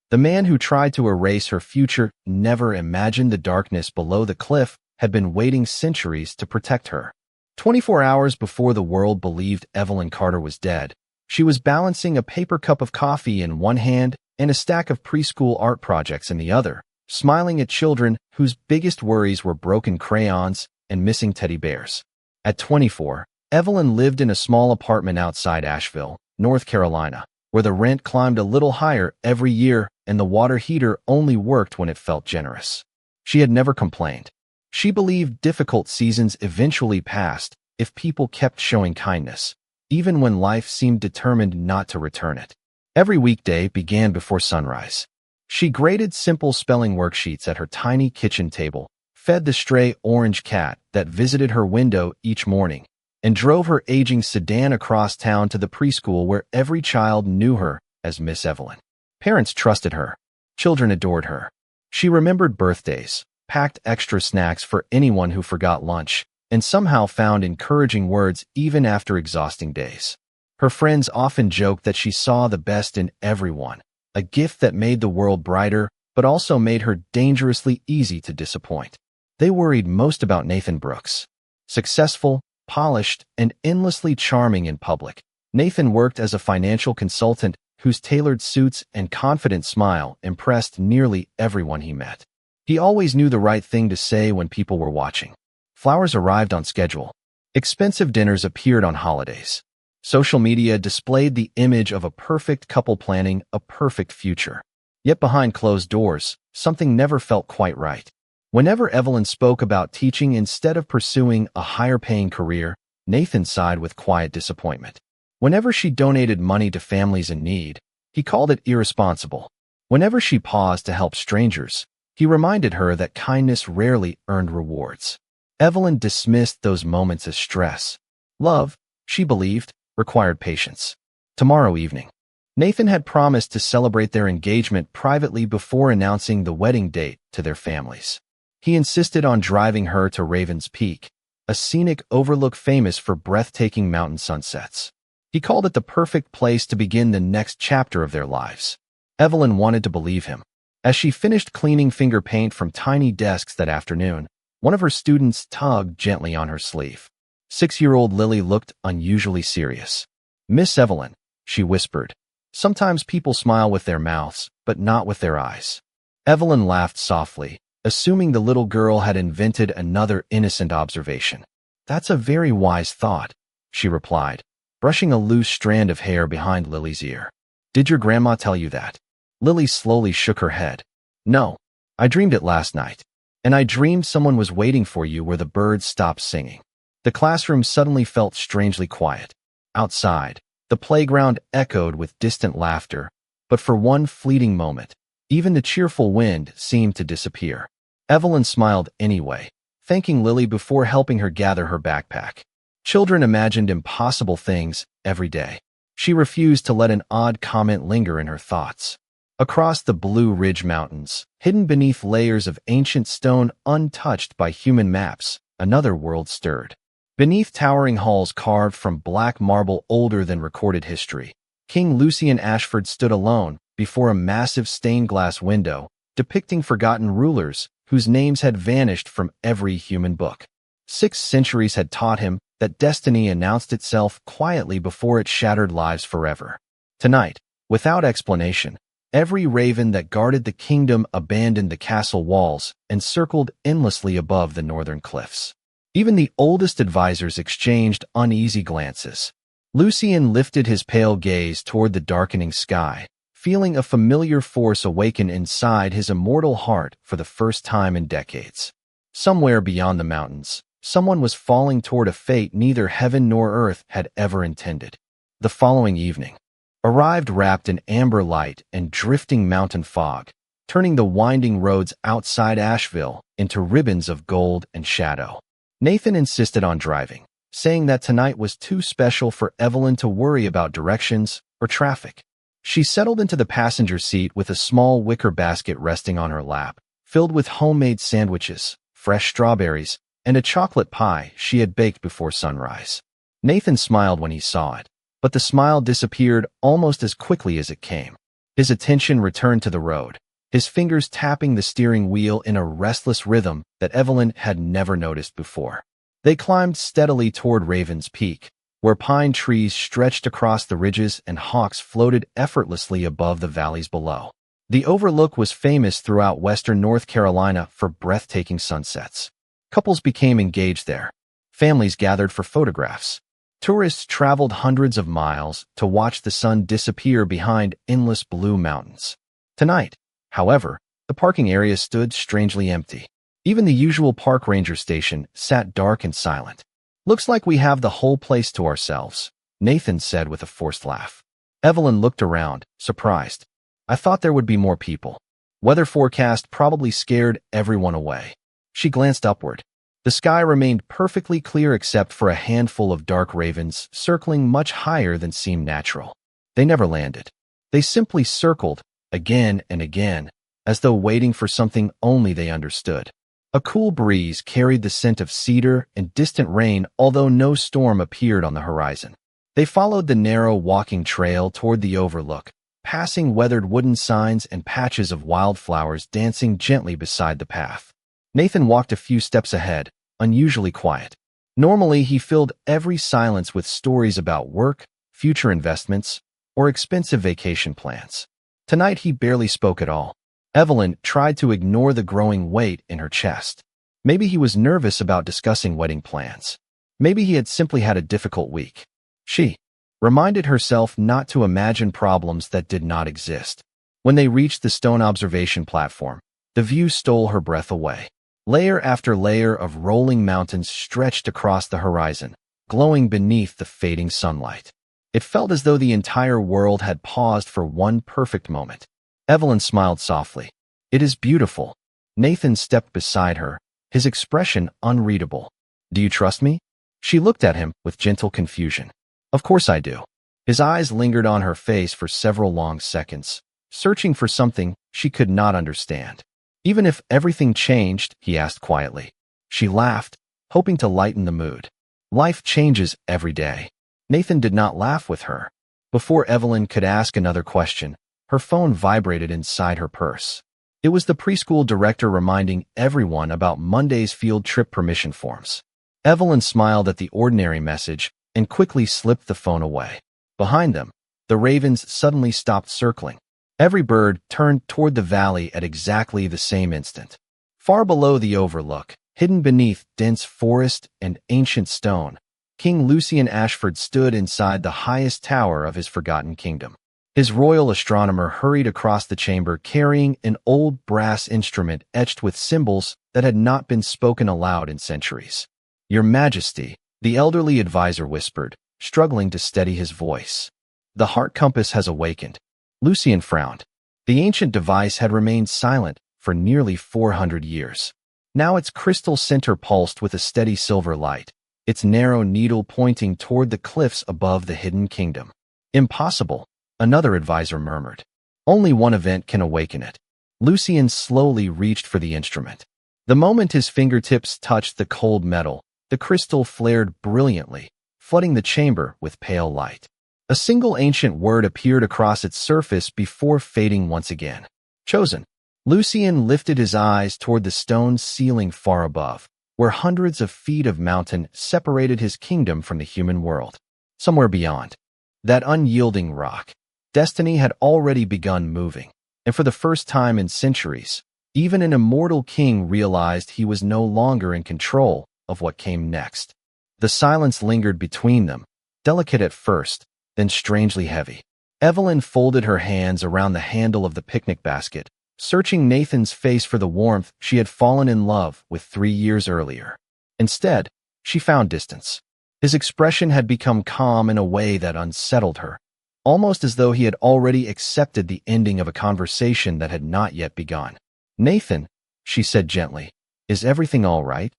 The man who tried to erase her future never imagined the darkness below the cliff had been waiting centuries to protect her. 24 hours before the world believed Evelyn Carter was dead, she was balancing a paper cup of coffee in one hand and a stack of preschool art projects in the other, smiling at children whose biggest worries were broken crayons and missing teddy bears. At 24, Evelyn lived in a small apartment outside Asheville, North Carolina, where the rent climbed a little higher every year and the water heater only worked when it felt generous. She had never complained. She believed difficult seasons eventually passed if people kept showing kindness, even when life seemed determined not to return it. Every weekday began before sunrise. She graded simple spelling worksheets at her tiny kitchen table, fed the stray orange cat that visited her window each morning, and drove her aging sedan across town to the preschool where every child knew her as Miss Evelyn. Parents trusted her. Children adored her. She remembered birthdays, packed extra snacks for anyone who forgot lunch, and somehow found encouraging words even after exhausting days. Her friends often joked that she saw the best in everyone, a gift that made the world brighter but also made her dangerously easy to disappoint. They worried most about Nathan Brooks. Successful, polished, and endlessly charming in public, Nathan worked as a financial consultant whose tailored suits and confident smile impressed nearly everyone he met. He always knew the right thing to say when people were watching. Flowers arrived on schedule. Expensive dinners appeared on holidays. Social media displayed the image of a perfect couple planning a perfect future. Yet behind closed doors, something never felt quite right. Whenever Evelyn spoke about teaching instead of pursuing a higher-paying career, Nathan sighed with quiet disappointment. Whenever she donated money to families in need, he called it irresponsible. Whenever she paused to help strangers, he reminded her that kindness rarely earned rewards. Evelyn dismissed those moments as stress. Love, she believed, required patience. Tomorrow evening, Nathan had promised to celebrate their engagement privately before announcing the wedding date to their families. He insisted on driving her to Raven's Peak, a scenic overlook famous for breathtaking mountain sunsets. He called it the perfect place to begin the next chapter of their lives. Evelyn wanted to believe him. As she finished cleaning finger paint from tiny desks that afternoon, one of her students tugged gently on her sleeve. 6-year-old Lily looked unusually serious. "Miss Evelyn," she whispered. "Sometimes people smile with their mouths, but not with their eyes." Evelyn laughed softly, assuming the little girl had invented another innocent observation. "That's a very wise thought," she replied, brushing a loose strand of hair behind Lily's ear. "Did your grandma tell you that?" Lily slowly shook her head. "No, I dreamed it last night. And I dreamed someone was waiting for you where the birds stopped singing." The classroom suddenly felt strangely quiet. Outside, the playground echoed with distant laughter, but for one fleeting moment, even the cheerful wind seemed to disappear. Evelyn smiled anyway, thanking Lily before helping her gather her backpack. Children imagined impossible things every day. She refused to let an odd comment linger in her thoughts. Across the Blue Ridge Mountains, hidden beneath layers of ancient stone untouched by human maps, another world stirred. Beneath towering halls carved from black marble older than recorded history, King Lucian Ashford stood alone before a massive stained glass window depicting forgotten rulers whose names had vanished from every human book. 6 centuries had taught him that destiny announced itself quietly before it shattered lives forever. Tonight, without explanation, every raven that guarded the kingdom abandoned the castle walls and circled endlessly above the northern cliffs. Even the oldest advisors exchanged uneasy glances. Lucian lifted his pale gaze toward the darkening sky, feeling a familiar force awaken inside his immortal heart for the first time in decades. Somewhere beyond the mountains, someone was falling toward a fate neither heaven nor earth had ever intended. The following evening arrived wrapped in amber light and drifting mountain fog, turning the winding roads outside Asheville into ribbons of gold and shadow. Nathan insisted on driving, saying that tonight was too special for Evelyn to worry about directions or traffic. She settled into the passenger seat with a small wicker basket resting on her lap, filled with homemade sandwiches, fresh strawberries, and a chocolate pie she had baked before sunrise. Nathan smiled when he saw it, but the smile disappeared almost as quickly as it came. His attention returned to the road, his fingers tapping the steering wheel in a restless rhythm that Evelyn had never noticed before. They climbed steadily toward Raven's Peak, where pine trees stretched across the ridges and hawks floated effortlessly above the valleys below. The overlook was famous throughout western North Carolina for breathtaking sunsets. Couples became engaged there. Families gathered for photographs. Tourists traveled hundreds of miles to watch the sun disappear behind endless blue mountains. Tonight, however, the parking area stood strangely empty. Even the usual park ranger station sat dark and silent. "Looks like we have the whole place to ourselves," Nathan said with a forced laugh. Evelyn looked around, surprised. "I thought there would be more people." Weather forecast probably scared everyone away. She glanced upward. The sky remained perfectly clear except for a handful of dark ravens circling much higher than seemed natural. They never landed. They simply circled, again and again, as though waiting for something only they understood. A cool breeze carried the scent of cedar and distant rain, although no storm appeared on the horizon. They followed the narrow walking trail toward the overlook, passing weathered wooden signs and patches of wildflowers dancing gently beside the path. Nathan walked a few steps ahead, unusually quiet. Normally, he filled every silence with stories about work, future investments, or expensive vacation plans. Tonight, he barely spoke at all. Evelyn tried to ignore the growing weight in her chest. Maybe he was nervous about discussing wedding plans. Maybe he had simply had a difficult week. She reminded herself not to imagine problems that did not exist. When they reached the stone observation platform, the view stole her breath away. Layer after layer of rolling mountains stretched across the horizon, glowing beneath the fading sunlight. It felt as though the entire world had paused for one perfect moment. Evelyn smiled softly. "It is beautiful." Nathan stepped beside her, his expression unreadable. "Do you trust me?" She looked at him with gentle confusion. "Of course I do." His eyes lingered on her face for several long seconds, searching for something she could not understand. "Even if everything changed," he asked quietly. She laughed, hoping to lighten the mood. "Life changes every day." Nathan did not laugh with her. Before Evelyn could ask another question, her phone vibrated inside her purse. It was the preschool director reminding everyone about Monday's field trip permission forms. Evelyn smiled at the ordinary message and quickly slipped the phone away. Behind them, the ravens suddenly stopped circling. Every bird turned toward the valley at exactly the same instant. Far below the overlook, hidden beneath dense forest and ancient stone, King Lucian Ashford stood inside the highest tower of his forgotten kingdom. His royal astronomer hurried across the chamber carrying an old brass instrument etched with symbols that had not been spoken aloud in centuries. "Your Majesty," the elderly advisor whispered, struggling to steady his voice. "The heart compass has awakened." Lucian frowned. The ancient device had remained silent for nearly 400 years. Now its crystal center pulsed with a steady silver light, its narrow needle pointing toward the cliffs above the hidden kingdom. "Impossible," another advisor murmured. "Only one event can awaken it." Lucian slowly reached for the instrument. The moment his fingertips touched the cold metal, the crystal flared brilliantly, flooding the chamber with pale light. A single ancient word appeared across its surface before fading once again. "Chosen." Lucian lifted his eyes toward the stone ceiling far above, where hundreds of feet of mountain separated his kingdom from the human world. Somewhere beyond that unyielding rock, destiny had already begun moving, and for the first time in centuries, even an immortal king realized he was no longer in control of what came next. The silence lingered between them, delicate at first, then strangely heavy. Evelyn folded her hands around the handle of the picnic basket, searching Nathan's face for the warmth she had fallen in love with 3 years earlier. Instead, she found distance. His expression had become calm in a way that unsettled her, almost as though he had already accepted the ending of a conversation that had not yet begun. "Nathan," she said gently, "is everything all right?"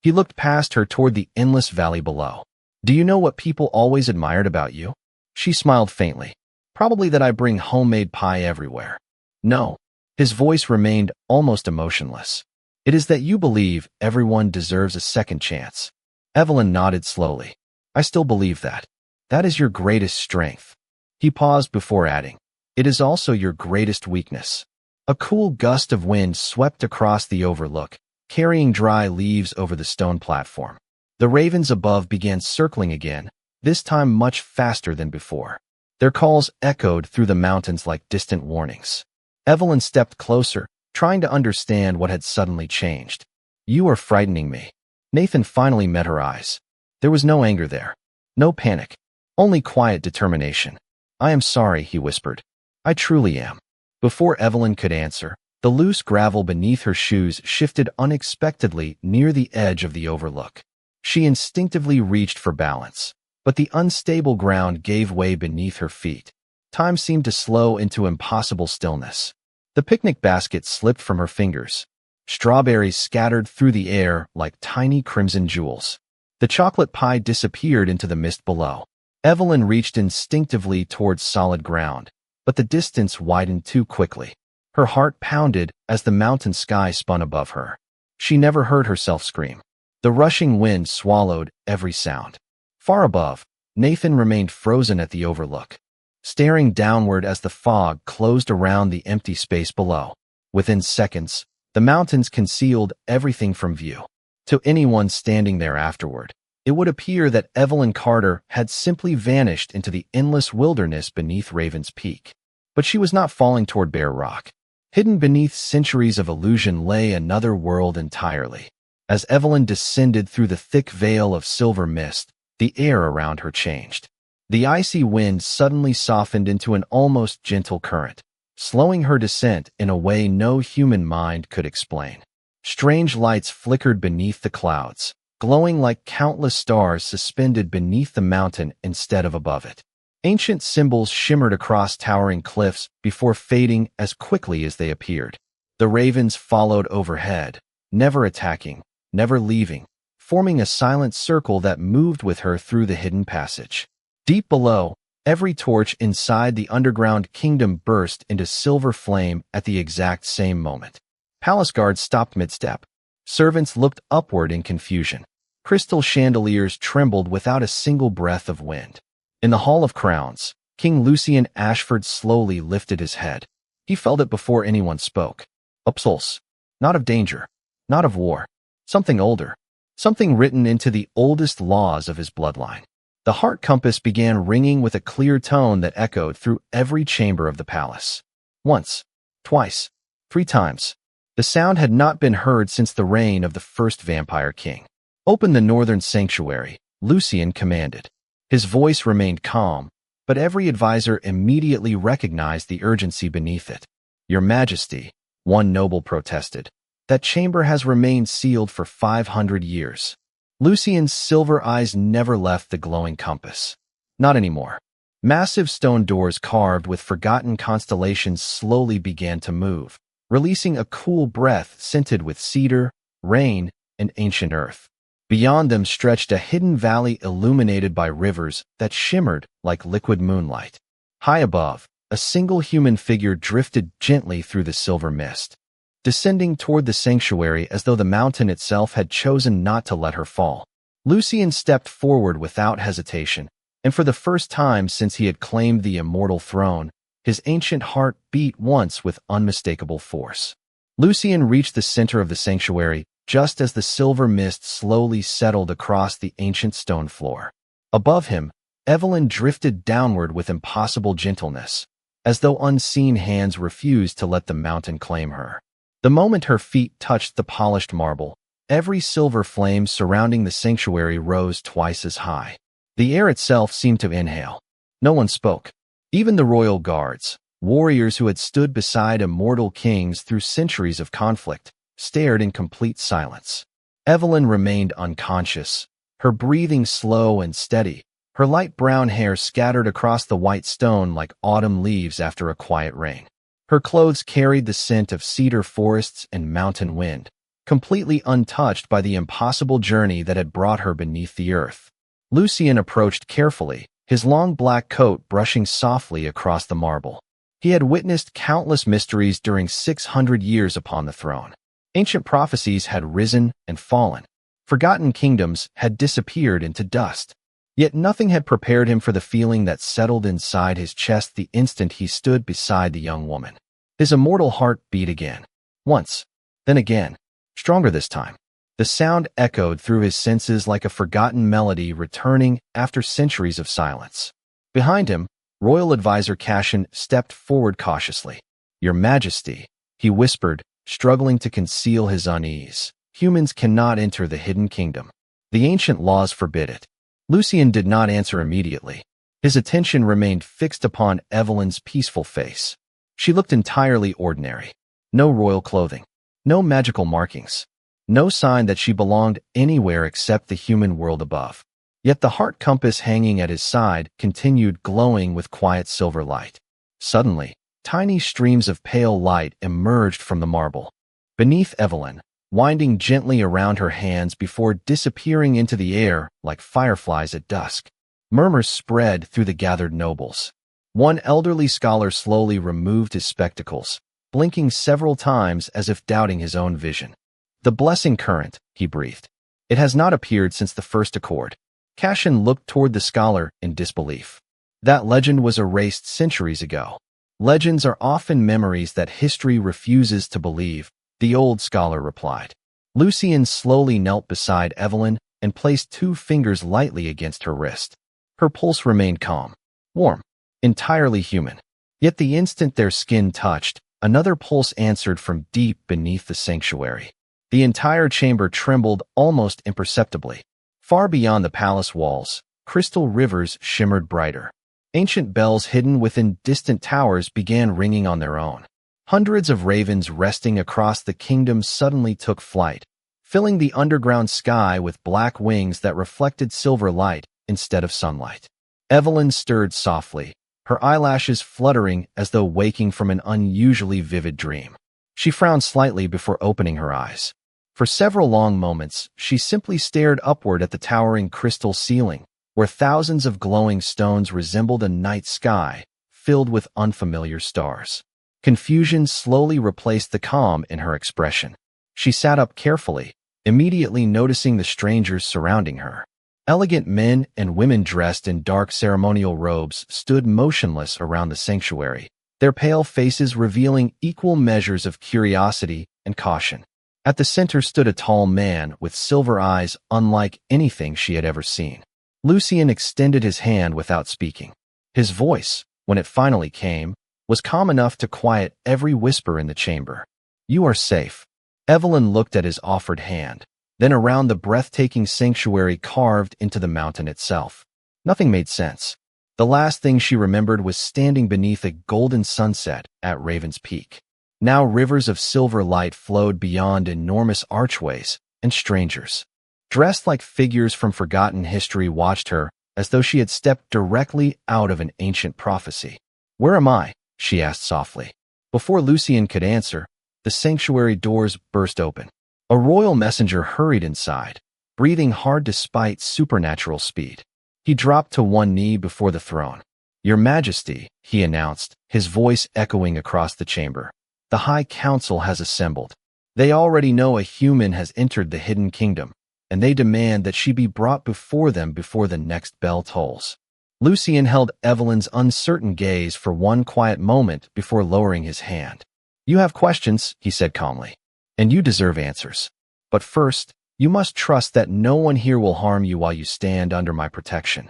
He looked past her toward the endless valley below. "Do you know what people always admired about you?" She smiled faintly. "Probably that I bring homemade pie everywhere." "No." His voice remained almost emotionless. "It is that you believe everyone deserves a second chance." Evelyn nodded slowly. "I still believe that. That is your greatest strength." He paused before adding, It is also your greatest weakness. A cool gust of wind swept across the overlook, carrying dry leaves over the stone platform. The ravens above began circling again, this time much faster than before. Their calls echoed through the mountains like distant warnings. Evelyn stepped closer, trying to understand what had suddenly changed. "You are frightening me." Nathan finally met her eyes. There was no anger there, no panic, only quiet determination. "I am sorry," he whispered. "I truly am." Before Evelyn could answer, the loose gravel beneath her shoes shifted unexpectedly near the edge of the overlook. She instinctively reached for balance, but the unstable ground gave way beneath her feet. Time seemed to slow into impossible stillness. The picnic basket slipped from her fingers. Strawberries scattered through the air like tiny crimson jewels. The chocolate pie disappeared into the mist below. Evelyn reached instinctively towards solid ground, but the distance widened too quickly. Her heart pounded as the mountain sky spun above her. She never heard herself scream. The rushing wind swallowed every sound. Far above, Nathan remained frozen at the overlook, staring downward as the fog closed around the empty space below. Within seconds, the mountains concealed everything from view. To anyone standing there afterward, it would appear that Evelyn Carter had simply vanished into the endless wilderness beneath Raven's Peak. But she was not falling toward bare rock. Hidden beneath centuries of illusion lay another world entirely. As Evelyn descended through the thick veil of silver mist, the air around her changed. The icy wind suddenly softened into an almost gentle current, slowing her descent in a way no human mind could explain. Strange lights flickered beneath the clouds, glowing like countless stars suspended beneath the mountain instead of above it. Ancient symbols shimmered across towering cliffs before fading as quickly as they appeared. The ravens followed overhead, never attacking, never leaving, forming a silent circle that moved with her through the hidden passage. Deep below, every torch inside the underground kingdom burst into silver flame at the exact same moment. Palace guards stopped mid-step. Servants looked upward in confusion. Crystal chandeliers trembled without a single breath of wind. In the Hall of Crowns, King Lucian Ashford slowly lifted his head. He felt it before anyone spoke. A pulse. Not of danger. Not of war. Something older. Something written into the oldest laws of his bloodline. The heart compass began ringing with a clear tone that echoed through every chamber of the palace. Once. Twice. 3 times. The sound had not been heard since the reign of the first vampire king. "Open the northern sanctuary," Lucian commanded. His voice remained calm, but every advisor immediately recognized the urgency beneath it. "Your Majesty," one noble protested, "that chamber has remained sealed for 500 years." Lucian's silver eyes never left the glowing compass. Not anymore. Massive stone doors carved with forgotten constellations slowly began to move, releasing a cool breath scented with cedar, rain, and ancient earth. Beyond them stretched a hidden valley illuminated by rivers that shimmered like liquid moonlight. High above, a single human figure drifted gently through the silver mist, descending toward the sanctuary as though the mountain itself had chosen not to let her fall. Lucian stepped forward without hesitation, and for the first time since he had claimed the immortal throne, his ancient heart beat once with unmistakable force. Lucian reached the center of the sanctuary, just as the silver mist slowly settled across the ancient stone floor. Above him, Evelyn drifted downward with impossible gentleness, as though unseen hands refused to let the mountain claim her. The moment her feet touched the polished marble, every silver flame surrounding the sanctuary rose twice as high. The air itself seemed to inhale. No one spoke. Even the royal guards, warriors who had stood beside immortal kings through centuries of conflict, stared in complete silence. Evelyn remained unconscious, her breathing slow and steady, her light brown hair scattered across the white stone like autumn leaves after a quiet rain. Her clothes carried the scent of cedar forests and mountain wind, completely untouched by the impossible journey that had brought her beneath the earth. Lucian approached carefully, his long black coat brushing softly across the marble. He had witnessed countless mysteries during 600 years upon the throne. Ancient prophecies had risen and fallen. Forgotten kingdoms had disappeared into dust. Yet nothing had prepared him for the feeling that settled inside his chest the instant he stood beside the young woman. His immortal heart beat again. Once, then again, stronger this time. The sound echoed through his senses like a forgotten melody returning after centuries of silence. Behind him, Royal Advisor Cashin stepped forward cautiously. "Your Majesty," he whispered, struggling to conceal his unease. "Humans cannot enter the hidden kingdom. The ancient laws forbid it." Lucien did not answer immediately. His attention remained fixed upon Evelyn's peaceful face. She looked entirely ordinary. No royal clothing. No magical markings. No sign that she belonged anywhere except the human world above. Yet the heart compass hanging at his side continued glowing with quiet silver light. Suddenly, tiny streams of pale light emerged from the marble. Beneath Evelyn, winding gently around her hands before disappearing into the air like fireflies at dusk. Murmurs spread through the gathered nobles. One elderly scholar slowly removed his spectacles, blinking several times as if doubting his own vision. "The blessing current," he breathed. "It has not appeared since the first accord." Cashin looked toward the scholar in disbelief. "That legend was erased centuries ago." "Legends are often memories that history refuses to believe," the old scholar replied. Lucien slowly knelt beside Evelyn and placed 2 fingers lightly against her wrist. Her pulse remained calm, warm, entirely human. Yet the instant their skin touched, another pulse answered from deep beneath the sanctuary. The entire chamber trembled almost imperceptibly. Far beyond the palace walls, crystal rivers shimmered brighter. Ancient bells hidden within distant towers began ringing on their own. Hundreds of ravens resting across the kingdom suddenly took flight, filling the underground sky with black wings that reflected silver light instead of sunlight. Evelyn stirred softly, her eyelashes fluttering as though waking from an unusually vivid dream. She frowned slightly before opening her eyes. For several long moments, she simply stared upward at the towering crystal ceiling, where thousands of glowing stones resembled a night sky filled with unfamiliar stars. Confusion slowly replaced the calm in her expression. She sat up carefully, immediately noticing the strangers surrounding her. Elegant men and women dressed in dark ceremonial robes stood motionless around the sanctuary, their pale faces revealing equal measures of curiosity and caution. At the center stood a tall man with silver eyes unlike anything she had ever seen. Lucien extended his hand without speaking. His voice, when it finally came, was calm enough to quiet every whisper in the chamber. "You are safe." Evelyn looked at his offered hand, then around the breathtaking sanctuary carved into the mountain itself. Nothing made sense. The last thing she remembered was standing beneath a golden sunset at Raven's Peak. Now rivers of silver light flowed beyond enormous archways, and strangers, dressed like figures from forgotten history, watched her as though she had stepped directly out of an ancient prophecy. "Where am I?" she asked softly. Before Lucien could answer, the sanctuary doors burst open. A royal messenger hurried inside, breathing hard despite supernatural speed. He dropped to one knee before the throne. "Your Majesty," he announced, his voice echoing across the chamber. "The High Council has assembled. They already know a human has entered the hidden kingdom, and they demand that she be brought before them before the next bell tolls." Lucien held Evelyn's uncertain gaze for one quiet moment before lowering his hand. "You have questions," he said calmly, "and you deserve answers. But first, you must trust that no one here will harm you while you stand under my protection."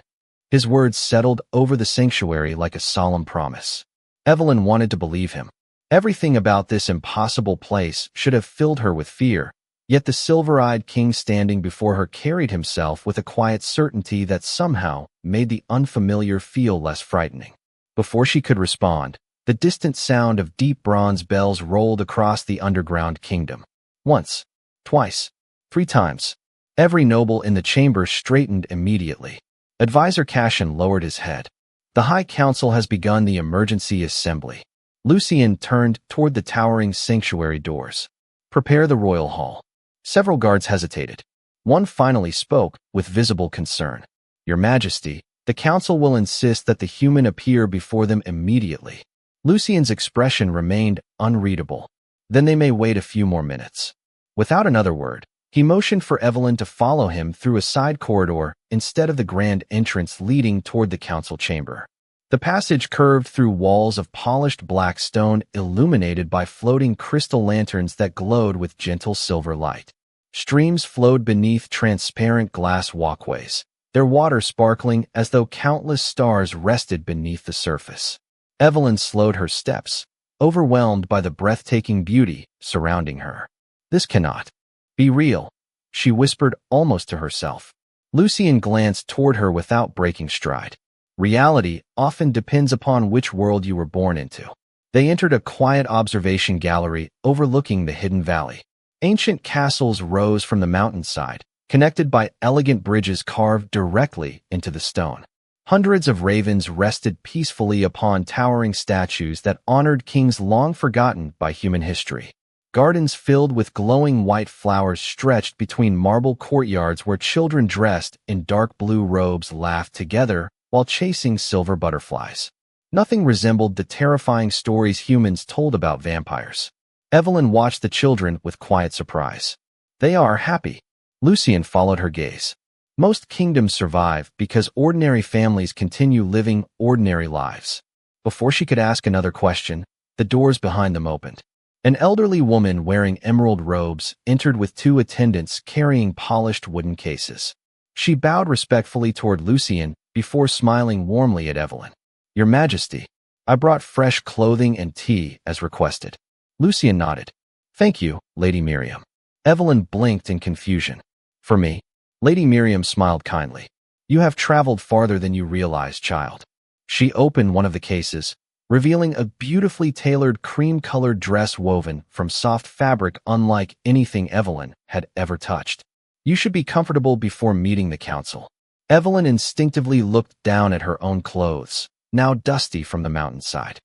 His words settled over the sanctuary like a solemn promise. Evelyn wanted to believe him. Everything about this impossible place should have filled her with fear, yet the silver-eyed king standing before her carried himself with a quiet certainty that somehow made the unfamiliar feel less frightening. Before she could respond, the distant sound of deep bronze bells rolled across the underground kingdom. Once, twice, 3 times. Every noble in the chamber straightened immediately. Advisor Cashin lowered his head. "The High Council has begun the emergency assembly." Lucien turned toward the towering sanctuary doors. "Prepare the royal hall." Several guards hesitated. One finally spoke with visible concern. "Your Majesty, the council will insist that the human appear before them immediately." Lucien's expression remained unreadable. "Then they may wait a few more minutes." Without another word, He motioned for Evelyn to follow him through a side corridor instead of the grand entrance leading toward the council chamber. The passage curved through walls of polished black stone illuminated by floating crystal lanterns that glowed with gentle silver light. Streams flowed beneath transparent glass walkways, their water sparkling as though countless stars rested beneath the surface. Evelyn slowed her steps, overwhelmed by the breathtaking beauty surrounding her. "This cannot be real," she whispered almost to herself. Lucien glanced toward her without breaking stride. "Reality often depends upon which world you were born into." They entered a quiet observation gallery overlooking the hidden valley. Ancient castles rose from the mountainside, connected by elegant bridges carved directly into the stone. Hundreds of ravens rested peacefully upon towering statues that honored kings long forgotten by human history. Gardens filled with glowing white flowers stretched between marble courtyards where children dressed in dark blue robes laughed together while chasing silver butterflies. Nothing resembled the terrifying stories humans told about vampires. Evelyn watched the children with quiet surprise. "They are happy." Lucien followed her gaze. "Most kingdoms survive because ordinary families continue living ordinary lives." Before she could ask another question, the doors behind them opened. An elderly woman wearing emerald robes entered with two attendants carrying polished wooden cases. She bowed respectfully toward Lucien before smiling warmly at Evelyn. "Your Majesty, I brought fresh clothing and tea as requested." Lucien nodded. "Thank you, Lady Miriam." Evelyn blinked in confusion. "For me?" Lady Miriam smiled kindly. "You have traveled farther than you realize, child." She opened one of the cases, revealing a beautifully tailored cream-colored dress woven from soft fabric unlike anything Evelyn had ever touched. "You should be comfortable before meeting the council." Evelyn instinctively looked down at her own clothes, now dusty from the mountainside.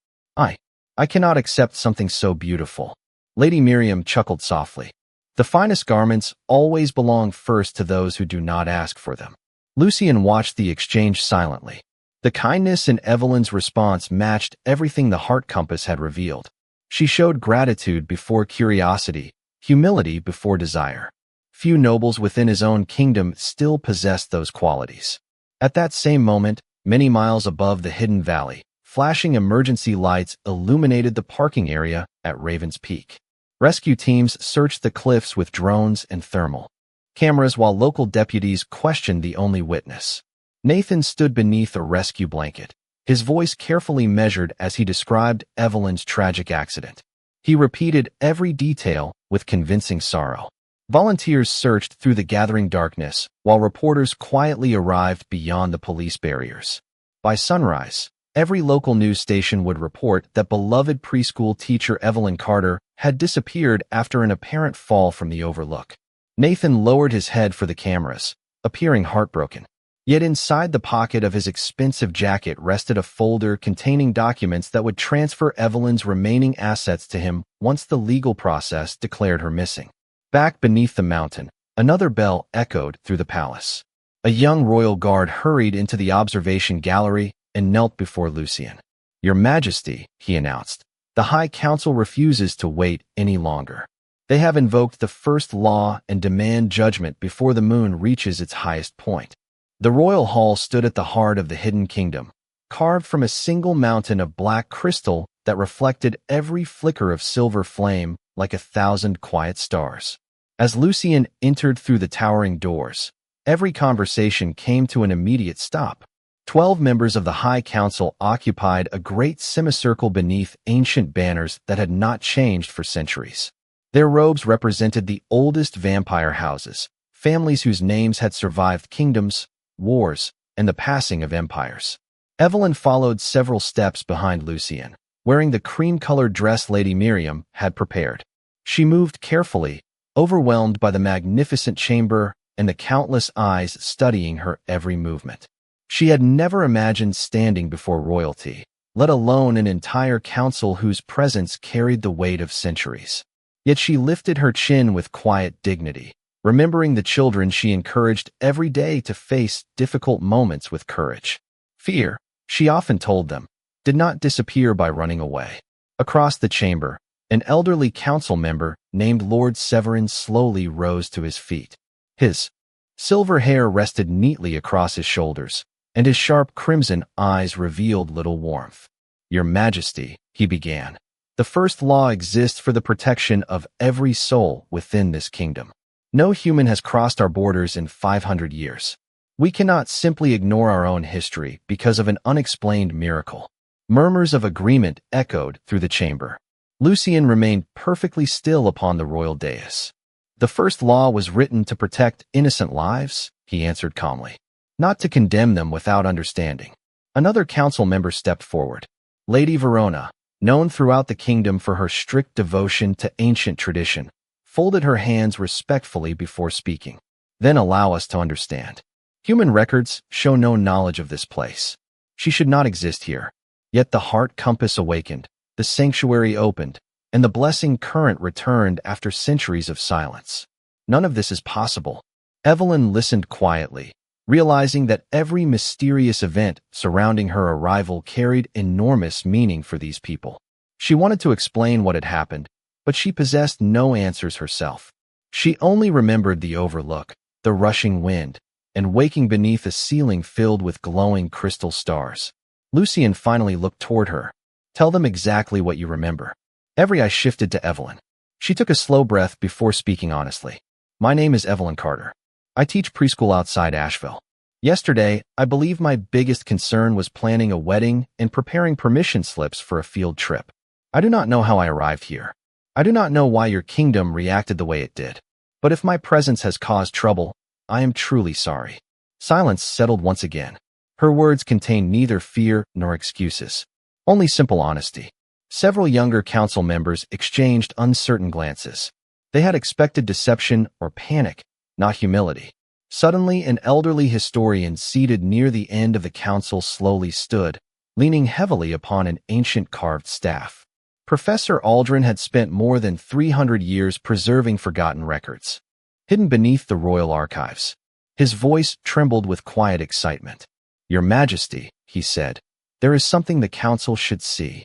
I cannot accept something so beautiful." Lady Miriam chuckled softly. "The finest garments always belong first to those who do not ask for them." Lucien watched the exchange silently. The kindness in Evelyn's response matched everything the heart compass had revealed. She showed gratitude before curiosity, humility before desire. Few nobles within his own kingdom still possessed those qualities. At that same moment, many miles above the hidden valley, flashing emergency lights illuminated the parking area at Raven's Peak. Rescue teams searched the cliffs with drones and thermal cameras while local deputies questioned the only witness. Nathan stood beneath a rescue blanket, his voice carefully measured as he described Evelyn's tragic accident. He repeated every detail with convincing sorrow. Volunteers searched through the gathering darkness while reporters quietly arrived beyond the police barriers. By sunrise, every local news station would report that beloved preschool teacher Evelyn Carter had disappeared after an apparent fall from the overlook. Nathan lowered his head for the cameras, appearing heartbroken. Yet inside the pocket of his expensive jacket rested a folder containing documents that would transfer Evelyn's remaining assets to him once the legal process declared her missing. Back beneath the mountain, another bell echoed through the palace. A young royal guard hurried into the observation gallery and knelt before Lucien. "Your Majesty," he announced, "the High Council refuses to wait any longer. They have invoked the first law and demand judgment before the moon reaches its highest point." The royal hall stood at the heart of the hidden kingdom, carved from a single mountain of black crystal that reflected every flicker of silver flame like 1,000 quiet stars. As Lucien entered through the towering doors, every conversation came to an immediate stop. 12 members of the High Council occupied a great semicircle beneath ancient banners that had not changed for centuries. Their robes represented the oldest vampire houses, families whose names had survived kingdoms, wars, and the passing of empires. Evelyn followed several steps behind Lucien, wearing the cream-colored dress Lady Miriam had prepared. She moved carefully, overwhelmed by the magnificent chamber and the countless eyes studying her every movement. She had never imagined standing before royalty, let alone an entire council whose presence carried the weight of centuries. Yet she lifted her chin with quiet dignity, remembering the children she encouraged every day to face difficult moments with courage. Fear, she often told them, did not disappear by running away. Across the chamber, An elderly council member named Lord Severin slowly rose to his feet. His silver hair rested neatly across his shoulders, and his sharp crimson eyes revealed little warmth. "Your Majesty," he began, "the first law exists for the protection of every soul within this kingdom. No human has crossed our borders in 500 years. We cannot simply ignore our own history because of an unexplained miracle." Murmurs of agreement echoed through the chamber. Lucien remained perfectly still upon the royal dais. "The first law was written to protect innocent lives," he answered calmly, "not to condemn them without understanding." Another council member stepped forward. Lady Verona, known throughout the kingdom for her strict devotion to ancient tradition, folded her hands respectfully before speaking. "Then allow us to understand. Human records show no knowledge of this place. She should not exist here. Yet the heart compass awakened, the sanctuary opened, and the blessing current returned after centuries of silence. None of this is possible." Evelyn listened quietly, realizing that every mysterious event surrounding her arrival carried enormous meaning for these people. She wanted to explain what had happened, but she possessed no answers herself. She only remembered the overlook, the rushing wind, and waking beneath a ceiling filled with glowing crystal stars. Lucien finally looked toward her. "Tell them exactly what you remember." Every eye shifted to Evelyn. She took a slow breath before speaking honestly. "My name is Evelyn Carter. I teach preschool outside Asheville. Yesterday, I believe my biggest concern was planning a wedding and preparing permission slips for a field trip. I do not know how I arrived here. I do not know why your kingdom reacted the way it did. But if my presence has caused trouble, I am truly sorry." Silence settled once again. Her words contained neither fear nor excuses, only simple honesty. Several younger council members exchanged uncertain glances. They had expected deception or panic, not humility. Suddenly, an elderly historian seated near the end of the council slowly stood, leaning heavily upon an ancient carved staff. Professor Aldrin had spent more than 300 years preserving forgotten records, hidden beneath the royal archives. His voice trembled with quiet excitement. "Your Majesty," he said, "there is something the council should see."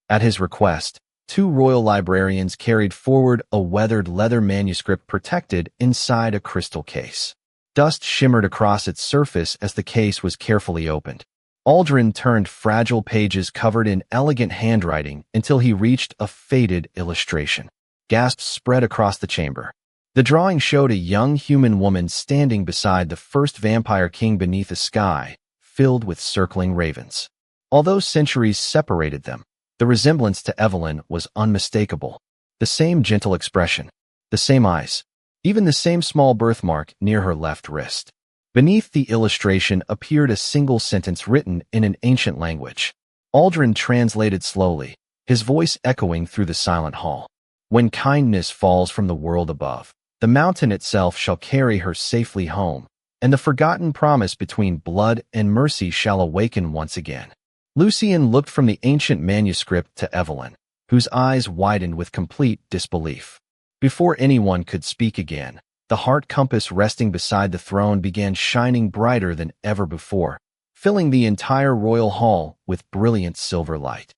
At his request, two royal librarians carried forward a weathered leather manuscript protected inside a crystal case. Dust shimmered across its surface as the case was carefully opened. Aldrin turned fragile pages covered in elegant handwriting until he reached a faded illustration. Gasps spread across the chamber. The drawing showed a young human woman standing beside the first vampire king beneath a sky filled with circling ravens. Although centuries separated them, the resemblance to Evelyn was unmistakable. The same gentle expression, the same eyes, even the same small birthmark near her left wrist. Beneath the illustration appeared a single sentence written in an ancient language. Aldrin translated slowly, his voice echoing through the silent hall. "When kindness falls from the world above, the mountain itself shall carry her safely home, and the forgotten promise between blood and mercy shall awaken once again." Lucien looked from the ancient manuscript to Evelyn, whose eyes widened with complete disbelief. Before anyone could speak again, the heart compass resting beside the throne began shining brighter than ever before, filling the entire royal hall with brilliant silver light.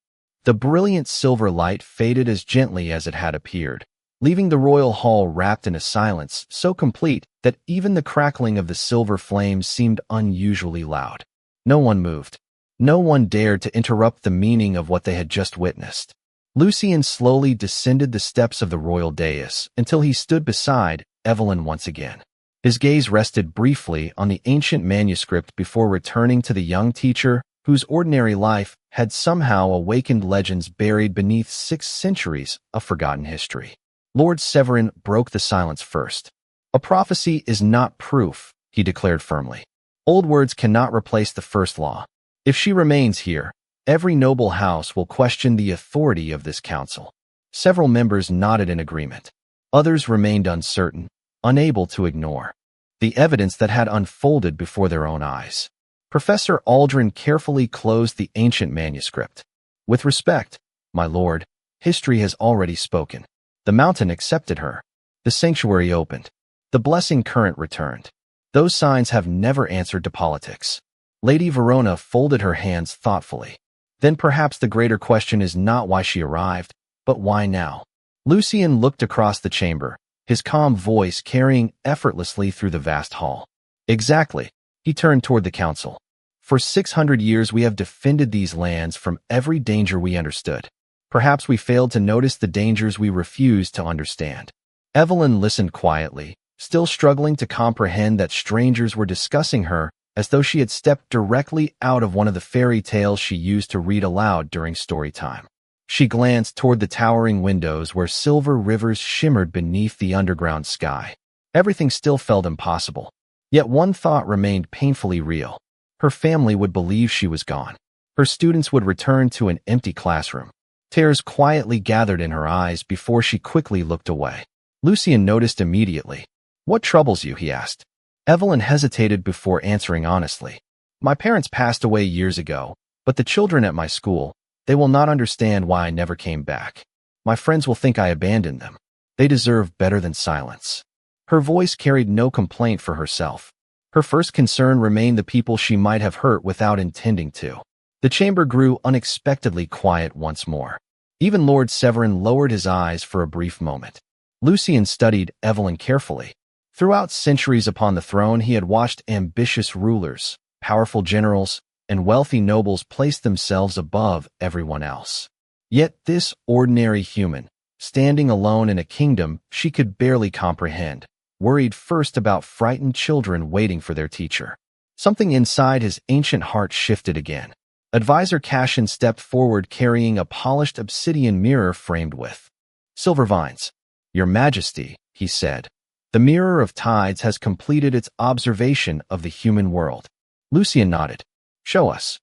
The brilliant silver light faded as gently as it had appeared, leaving the royal hall wrapped in a silence so complete that even the crackling of the silver flames seemed unusually loud. No one moved. No one dared to interrupt the meaning of what they had just witnessed. Lucien slowly descended the steps of the royal dais until he stood beside Evelyn once again. His gaze rested briefly on the ancient manuscript before returning to the young teacher whose ordinary life had somehow awakened legends buried beneath 6 centuries of forgotten history. Lord Severin broke the silence first. "A prophecy is not proof," he declared firmly. "Old words cannot replace the first law. If she remains here, every noble house will question the authority of this council." Several members nodded in agreement. Others remained uncertain, unable to ignore the evidence that had unfolded before their own eyes. Professor Aldrin carefully closed the ancient manuscript. "With respect, my lord, history has already spoken. The mountain accepted her. The sanctuary opened. The blessing current returned. Those signs have never answered to politics." Lady Verona folded her hands thoughtfully. "Then perhaps the greater question is not why she arrived, but why now?" Lucien looked across the chamber, his calm voice carrying effortlessly through the vast hall. Exactly. He turned toward the council. For 600 years we have defended these lands from every danger we understood. Perhaps we failed to notice the dangers we refused to understand. Evelyn listened quietly, still struggling to comprehend that strangers were discussing her as though she had stepped directly out of one of the fairy tales she used to read aloud during story time. She glanced toward the towering windows where silver rivers shimmered beneath the underground sky. Everything still felt impossible. Yet one thought remained painfully real. Her family would believe she was gone. Her students would return to an empty classroom. Tears quietly gathered in her eyes before she quickly looked away. Lucien noticed immediately. "What troubles you?" he asked. Evelyn hesitated before answering honestly. "My parents passed away years ago, but the children at my school, they will not understand why I never came back. My friends will think I abandoned them. They deserve better than silence." Her voice carried no complaint for herself. Her first concern remained the people she might have hurt without intending to. The chamber grew unexpectedly quiet once more. Even Lord Severin lowered his eyes for a brief moment. Lucien studied Evelyn carefully. Throughout centuries upon the throne, he had watched ambitious rulers, powerful generals, and wealthy nobles place themselves above everyone else. Yet this ordinary human, standing alone in a kingdom she could barely comprehend, worried first about frightened children waiting for their teacher. Something inside his ancient heart shifted again. Advisor Cashin stepped forward carrying a polished obsidian mirror framed with silver vines. "Your Majesty," he said, "the Mirror of Tides has completed its observation of the human world." Lucien nodded. "Show us."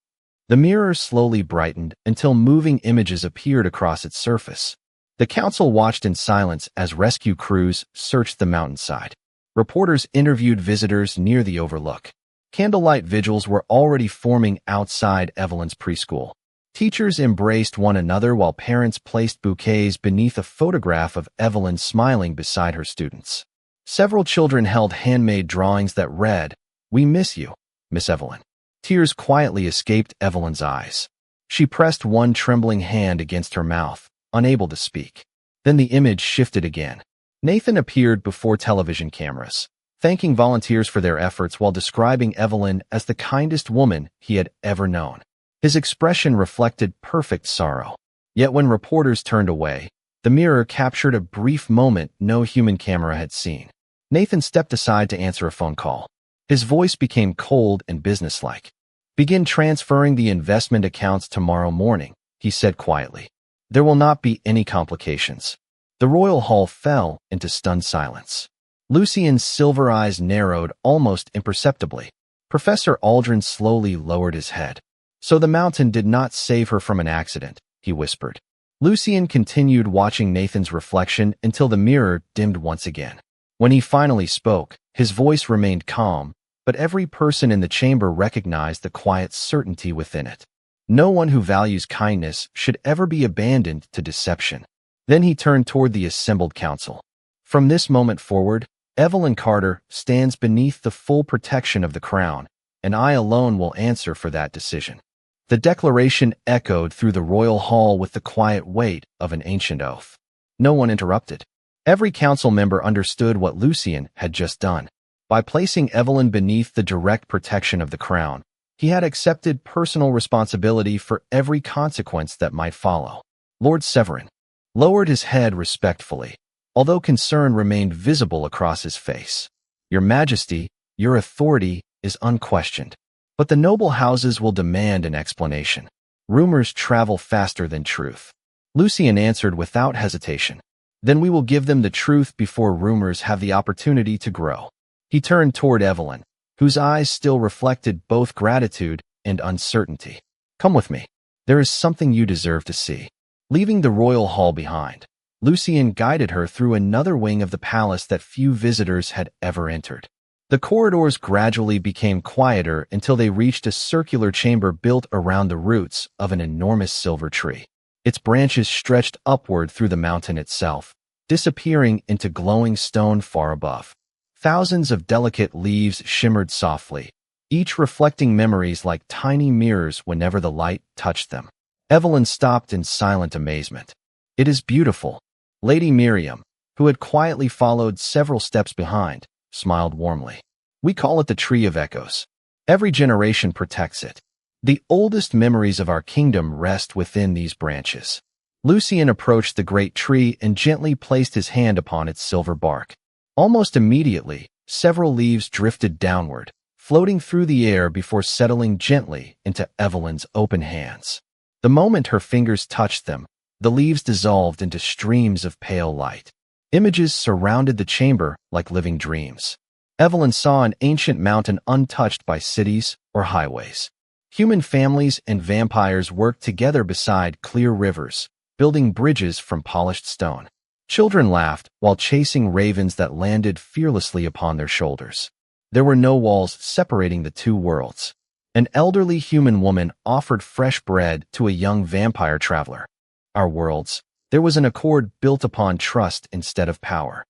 The mirror slowly brightened until moving images appeared across its surface. The council watched in silence as rescue crews searched the mountainside. Reporters interviewed visitors near the overlook. Candlelight vigils were already forming outside Evelyn's preschool. Teachers embraced one another while parents placed bouquets beneath a photograph of Evelyn smiling beside her students. Several children held handmade drawings that read, "We miss you, Miss Evelyn." Tears quietly escaped Evelyn's eyes. She pressed one trembling hand against her mouth, unable to speak. Then the image shifted again. Nathan appeared before television cameras, thanking volunteers for their efforts while describing Evelyn as the kindest woman he had ever known. His expression reflected perfect sorrow. Yet when reporters turned away, the mirror captured a brief moment no human camera had seen. Nathan stepped aside to answer a phone call. His voice became cold and businesslike. "Begin transferring the investment accounts tomorrow morning," he said quietly. "There will not be any complications." The royal hall fell into stunned silence. Lucien's silver eyes narrowed almost imperceptibly. Professor Aldrin slowly lowered his head. "So the mountain did not save her from an accident," he whispered. Lucien continued watching Nathan's reflection until the mirror dimmed once again. When he finally spoke, his voice remained calm, but every person in the chamber recognized the quiet certainty within it. No one who values kindness should ever be abandoned to deception. Then he turned toward the assembled council. "From this moment forward, Evelyn Carter stands beneath the full protection of the crown, and I alone will answer for that decision." The declaration echoed through the royal hall with the quiet weight of an ancient oath. No one interrupted. Every council member understood what Lucien had just done. By placing Evelyn beneath the direct protection of the crown, he had accepted personal responsibility for every consequence that might follow. Lord Severin lowered his head respectfully, although concern remained visible across his face. "Your Majesty, your authority is unquestioned, but the noble houses will demand an explanation. Rumors travel faster than truth." Lucien answered without hesitation. "Then we will give them the truth before rumors have the opportunity to grow." He turned toward Evelyn, whose eyes still reflected both gratitude and uncertainty. "Come with me. There is something you deserve to see." Leaving the royal hall behind, Lucien guided her through another wing of the palace that few visitors had ever entered. The corridors gradually became quieter until they reached a circular chamber built around the roots of an enormous silver tree. Its branches stretched upward through the mountain itself, disappearing into glowing stone far above. Thousands of delicate leaves shimmered softly, each reflecting memories like tiny mirrors whenever the light touched them. Evelyn stopped in silent amazement. "It is beautiful," Lady Miriam, who had quietly followed several steps behind, smiled warmly. We call it the Tree of Echoes. Every generation protects it. The oldest memories of our kingdom rest within these branches. Lucian approached the great tree and gently placed his hand upon its silver bark. Almost immediately, several leaves drifted downward, floating through the air before settling gently into Evelyn's open hands. The moment her fingers touched them, the leaves dissolved into streams of pale light. Images surrounded the chamber like living dreams. Evelyn saw an ancient mountain untouched by cities or highways. Human families and vampires worked together beside clear rivers, building bridges from polished stone. Children laughed while chasing ravens that landed fearlessly upon their shoulders. There were no walls separating the two worlds. An elderly human woman offered fresh bread to a young vampire traveler. Our worlds, there was an accord built upon trust instead of power.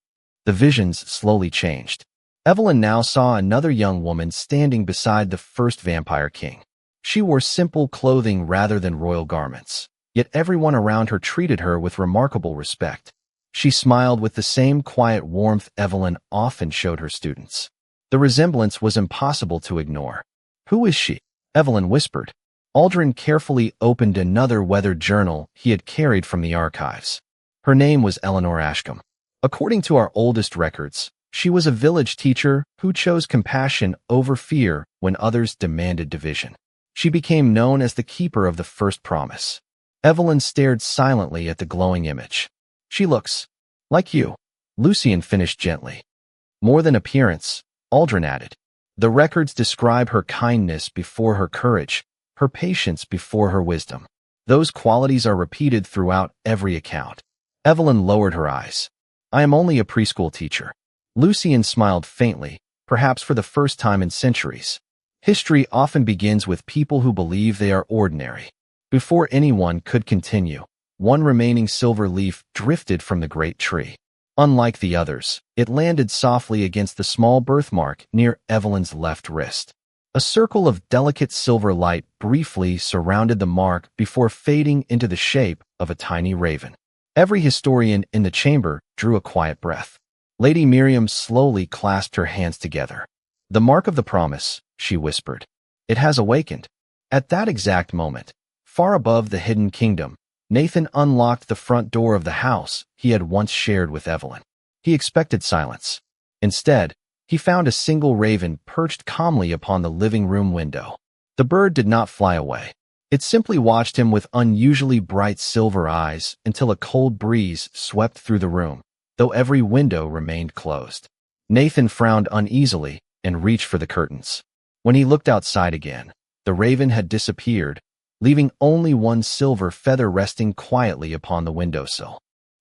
The visions slowly changed. Evelyn now saw another young woman standing beside the first vampire king. She wore simple clothing rather than royal garments, yet everyone around her treated her with remarkable respect. She smiled with the same quiet warmth Evelyn often showed her students. The resemblance was impossible to ignore. Who is she? Evelyn whispered. Aldrin carefully opened another weathered journal he had carried from the archives. Her name was Eleanor Ashcombe. According to our oldest records, she was a village teacher who chose compassion over fear when others demanded division. She became known as the keeper of the first promise. Evelyn stared silently at the glowing image. She looks like you, Lucian finished gently. More than appearance, Aldrin added. The records describe her kindness before her courage, her patience before her wisdom. Those qualities are repeated throughout every account. Evelyn lowered her eyes. I am only a preschool teacher. Lucian smiled faintly, perhaps for the first time in centuries. History often begins with people who believe they are ordinary. Before anyone could continue, one remaining silver leaf drifted from the great tree. Unlike the others, it landed softly against the small birthmark near Evelyn's left wrist. A circle of delicate silver light briefly surrounded the mark before fading into the shape of a tiny raven. Every historian in the chamber drew a quiet breath. Lady Miriam slowly clasped her hands together. The mark of the promise, she whispered. It has awakened. At that exact moment, far above the hidden kingdom, Nathan unlocked the front door of the house he had once shared with Evelyn. He expected silence. Instead, he found a single raven perched calmly upon the living room window. The bird did not fly away. It simply watched him with unusually bright silver eyes until a cold breeze swept through the room, though every window remained closed. Nathan frowned uneasily and reached for the curtains. When he looked outside again, the raven had disappeared, leaving only one silver feather resting quietly upon the windowsill.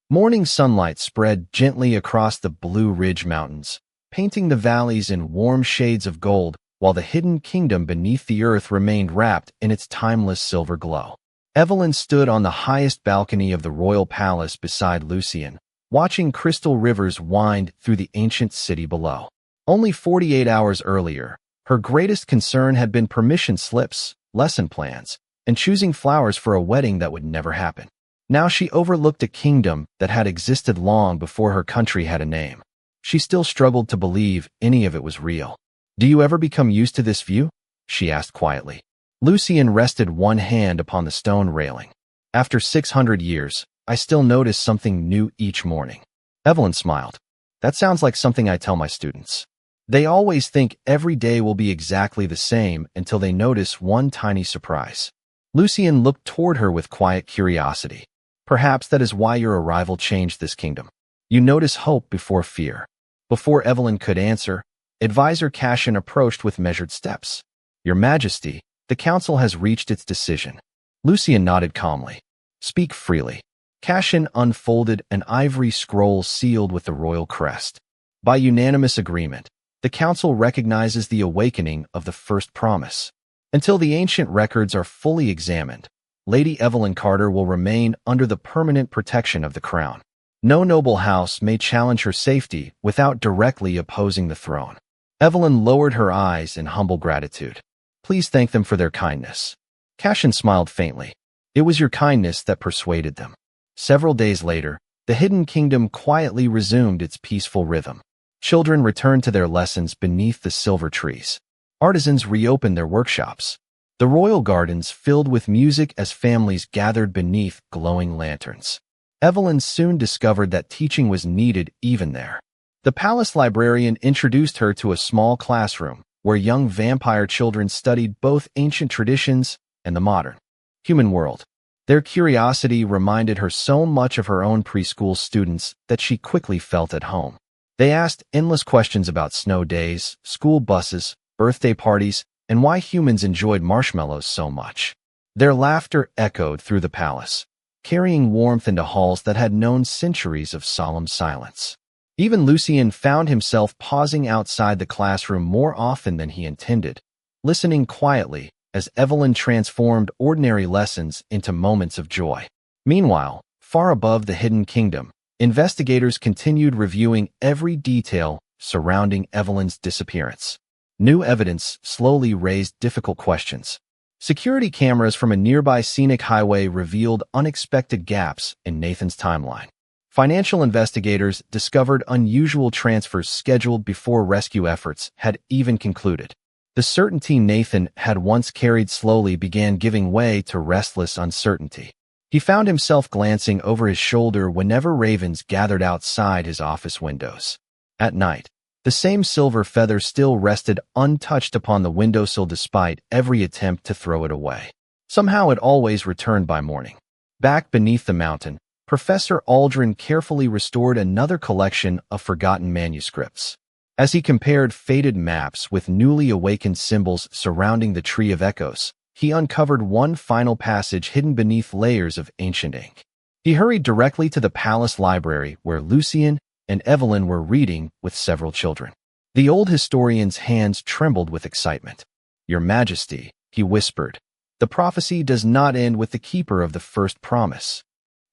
Morning sunlight spread gently across the Blue Ridge Mountains, painting the valleys in warm shades of gold, while the hidden kingdom beneath the earth remained wrapped in its timeless silver glow. Evelyn stood on the highest balcony of the royal palace beside Lucian, watching crystal rivers wind through the ancient city below. Only 48 hours earlier, her greatest concern had been permission slips, lesson plans, and choosing flowers for a wedding that would never happen. Now she overlooked a kingdom that had existed long before her country had a name. She still struggled to believe any of it was real. Do you ever become used to this view? She asked quietly. Lucian rested one hand upon the stone railing. After 600 years, I still notice something new each morning. Evelyn smiled. That sounds like something I tell my students. They always think every day will be exactly the same until they notice one tiny surprise. Lucian looked toward her with quiet curiosity. Perhaps that is why your arrival changed this kingdom. You notice hope before fear. Before Evelyn could answer, Advisor Cashin approached with measured steps. Your Majesty, the council has reached its decision. Lucian nodded calmly. Speak freely. Cashin unfolded an ivory scroll sealed with the royal crest. By unanimous agreement, the council recognizes the awakening of the first promise. Until the ancient records are fully examined, Lady Evelyn Carter will remain under the permanent protection of the crown. No noble house may challenge her safety without directly opposing the throne. Evelyn lowered her eyes in humble gratitude. Please thank them for their kindness. Cashin smiled faintly. It was your kindness that persuaded them. Several days later, The hidden kingdom quietly resumed its peaceful rhythm. Children returned to their lessons beneath the silver trees. Artisans reopened their workshops. The royal gardens filled with music as families gathered beneath glowing lanterns. Evelyn soon discovered that teaching was needed even there. The palace librarian introduced her to a small classroom where young vampire children studied both ancient traditions and the modern human world. Their curiosity reminded her so much of her own preschool students that she quickly felt at home. They asked endless questions about snow days, school buses, birthday parties, and why humans enjoyed marshmallows so much. Their laughter echoed through the palace, carrying warmth into halls that had known centuries of solemn silence. Even Lucien found himself pausing outside the classroom more often than he intended, listening quietly as Evelyn transformed ordinary lessons into moments of joy. Meanwhile, far above the hidden kingdom, investigators continued reviewing every detail surrounding Evelyn's disappearance. New evidence slowly raised difficult questions. Security cameras from a nearby scenic highway revealed unexpected gaps in Nathan's timeline. Financial investigators discovered unusual transfers scheduled before rescue efforts had even concluded. The certainty Nathan had once carried slowly began giving way to restless uncertainty. He found himself glancing over his shoulder whenever ravens gathered outside his office windows. At night, the same silver feather still rested untouched upon the windowsill despite every attempt to throw it away. Somehow it always returned by morning. Back beneath the mountain, Professor Aldrin carefully restored another collection of forgotten manuscripts. As he compared faded maps with newly awakened symbols surrounding the Tree of Echoes, he uncovered one final passage hidden beneath layers of ancient ink. He hurried directly to the palace library where Lucien and Evelyn were reading with several children. The old historian's hands trembled with excitement. "Your Majesty," he whispered, "the prophecy does not end with the keeper of the first promise."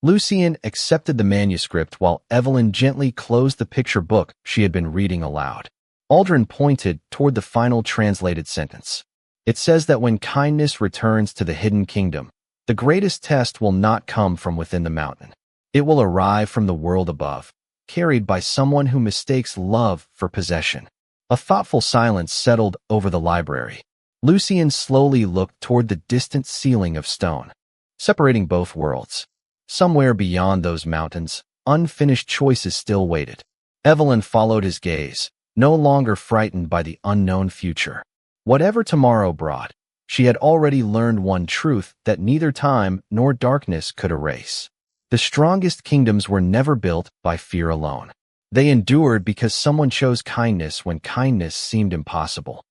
Lucien accepted the manuscript while Evelyn gently closed the picture book she had been reading aloud. Aldrin pointed toward the final translated sentence. "It says that when kindness returns to the hidden kingdom, the greatest test will not come from within the mountain. It will arrive from the world above, carried by someone who mistakes love for possession." A thoughtful silence settled over the library. Lucien slowly looked toward the distant ceiling of stone, separating both worlds. Somewhere beyond those mountains, unfinished choices still waited. Evelyn followed his gaze, no longer frightened by the unknown future. Whatever tomorrow brought, she had already learned one truth that neither time nor darkness could erase. The strongest kingdoms were never built by fear alone. They endured because someone chose kindness when kindness seemed impossible.